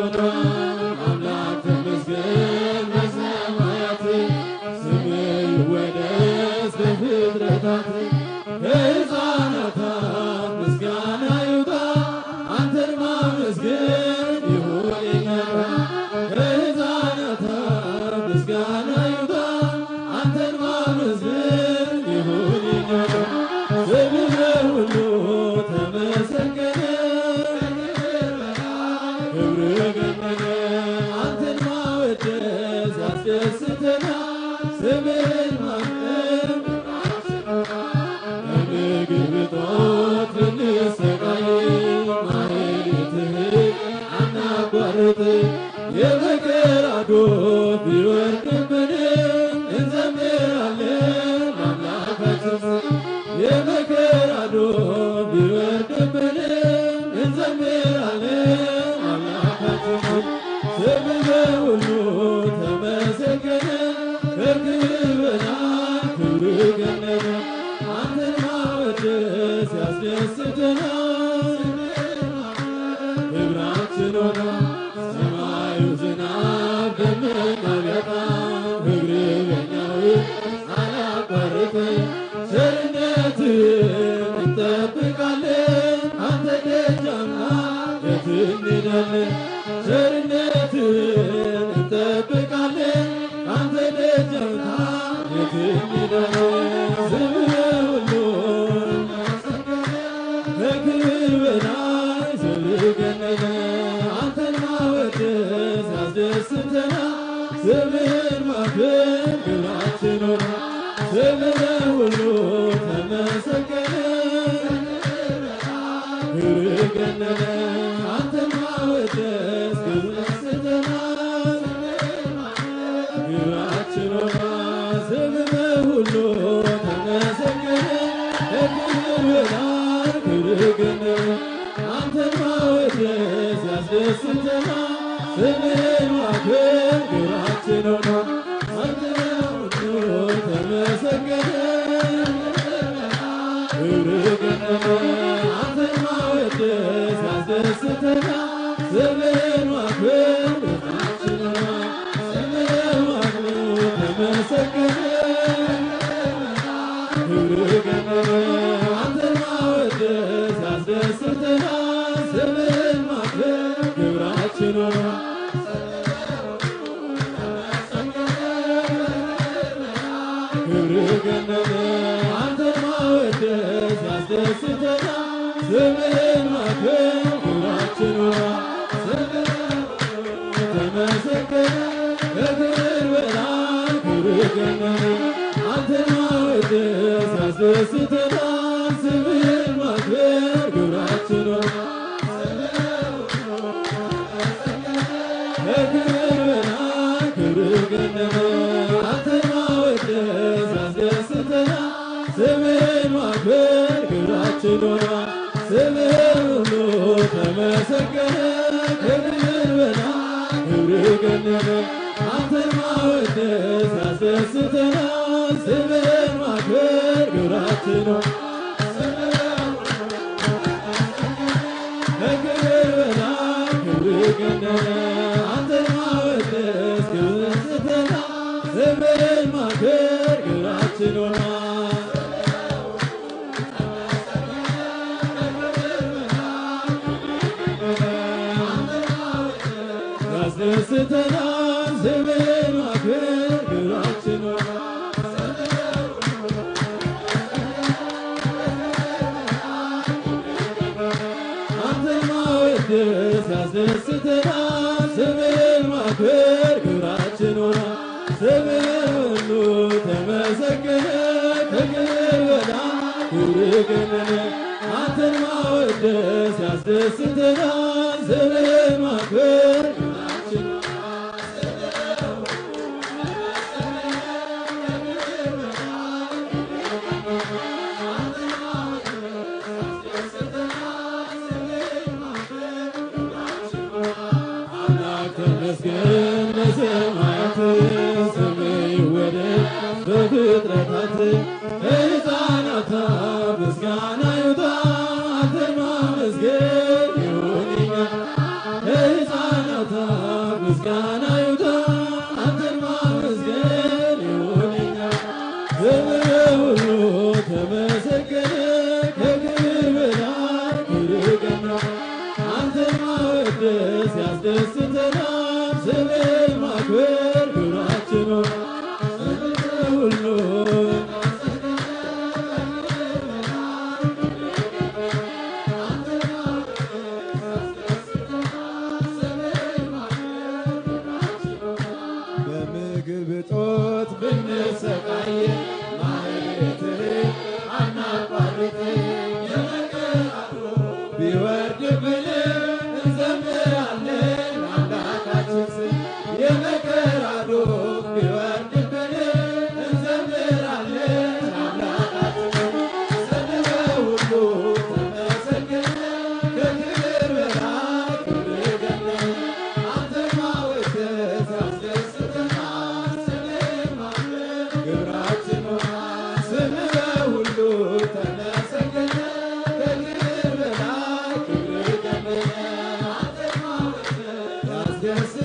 ሆኗል አምላክ ተመስገን በሰማያት ስምህ ይወደስ በፍጥረታት ከሕፃናት አፍ ምስጋና ይውጣ አንተን ማመስገን ይሁን የኛ ከሕፃናት አፍ ምስጋና ይውጣ አንተን ማመስገን ይሁን የኛ ስምህ በሁሉ ተመሰገነ ክብርህ ገነነ አንተን ማወደስ ያስደስተናል ስምህን ማክበር በምግብ እጦት ብንሰቃይ ማኅሌትህን አናቋርጥ የመከራ ዶፍ ቢወርድብንም እንዘምራለን ለአምላካችን የመከራ ዶፍ ቢወርድብንም እንዘምራለን ለአምላካችን ስምህ በሁሉ ተመሰገነ ከክብር በላይ ክብርህ ገነነ አንተን ማወደስ ያስደስተናል ክብራችን ሆነ ሰማዩ ዝናብ ደመናው ቢያጣም እግርህ በእኛ ውስጥ አያቋርጥም ቸርነትህን እንጠብቃለን አንተ ደጃና የት እንሄዳለን ቸርነትህን እንጠብቃለን አንተ ደጃና የት እንሄዳለን ስምህ ሁሉ ከክብር በላይ ስምህ ገነነ አንተን ማወደስ ያስደስተናል ስምህን ማክበር ክብራችን ሆኗል ስምህ ሁሉ ተመሰገነ ክብርህ ገነነ አንተን ማወደስ ያስደስተናል ክብራችን ሆኗል ስምህ ሁሉ ተመሰገነ ከክብር በላይ ክብርህ ገነነ አንተን ማወደስ ያስደስተናል ስምህን ማክበር ክብራችን ሆኗል ተመሰገነ ክብርህ ገነነ አንተን ማወደስ ያስደስተናል ስምህን ማክበር ክብራችን ሆኗል ስምህን ማክበር ተመሰገነ ክብርህ ገነነ አንተን ማወደስ ያስደስተናል ስምህን ማክበር ክብራችን ሆኗል ክብርህ ገነነ አንተን ማወደስ ያስደስተናል ስምህን ማክበር ክብራችን ሆኗል ተመሰገነ ከክብር በላይ ክብርህ ገነነ አንተን ማወደስ ያስደስተናል ስምህን ማክበር ክብራችን ሆኗል ከክብር በላይ ክብርህ ገነነ አንተን ማወደስ ያስደስተናል ስምህን ማክበር ክብራችን ሆኗል ስምህ ሁሉ ተመሰገነ ከክብር በላይ ክብርህ ገነነ አንተን ማወደስ ያስደስተናል ስምህን ማክበር ክብራችን ሆኗል ከክብር በላይ ክብርህ ገነነ አንተን ማወደስ ያስደስተናል ስምህን ማክበር ክብራችን ሆኗል ያስደስተናል ስምህን ማክበር ክብራችን ሆኗል አንተን ማወደስ ያስደስተናል ስምህን ማክበር ክብራችን ሆኗል ስምህ ሁሉ ተመሰገነ ከክብር በላይ ክብርህ ገነነ አንተን ማወደስ ያስደስተናል ስምህን ማክበር ክብራችን ተመስገን በሰማያት ስምህ ይወደስ በፍጥረታት ከሕፃናት አፍ ምስጋና ይውጣ አንተን ማመስገን ይሁን የኛ ከሕፃናት ማታ ምስጋና ይውጣ አንተን ማመስገን ይሁንኛ ዘመን ሁሉ ተመሰገነ ከክብር በላይ ክብርና አንተን ማወደስ ያስደስተናል ስምህን ማክበር ክብራችን ነው ዘመን ሁሉ በምግብ እጦት ብንሰቃይ ማኅሌትህን አናቋርጥ ቢወርድብን እንዘምራለን ለአምላካችን ስም የመከራ ዶፍ ቢወርድብን እንዘምራለን ለአምላካችን ስምህ ሁሉ ተመሰገነ ከክብር በላይ ክብር ገነነ አንተን ማወደስ ያስደስተናል ስምህን ማክበር ክብራችን ሆኗል ስምህ ሁሉ ተመሰገነ ከክብር በላይ ክብር ገነነ አንተን ማወደስ